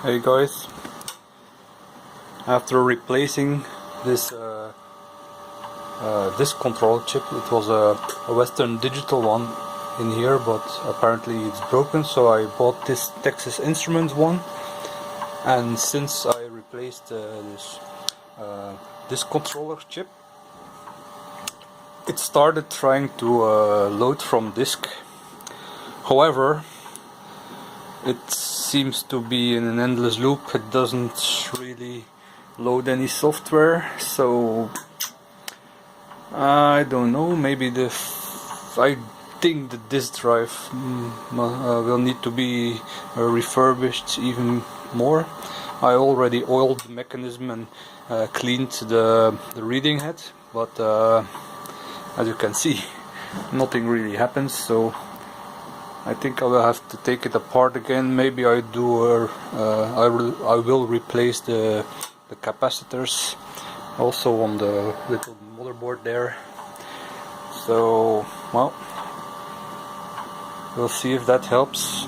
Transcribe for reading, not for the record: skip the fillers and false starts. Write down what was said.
Hey guys, after replacing this control chip, it was a Western Digital one in here, but apparently it's broken, so I bought this Texas Instruments one. And since I replaced this controller chip, it started trying to load from disk. However, it seems to be in an endless loop. It doesn't really load any software, so I don't know, maybe I think the disk drive will need to be refurbished even more. I already oiled the mechanism and cleaned the reading head, but as you can see, nothing really happens, so I think I will have to take it apart again. Maybe I will replace the capacitors also on the little motherboard there. So, well, we'll see if that helps.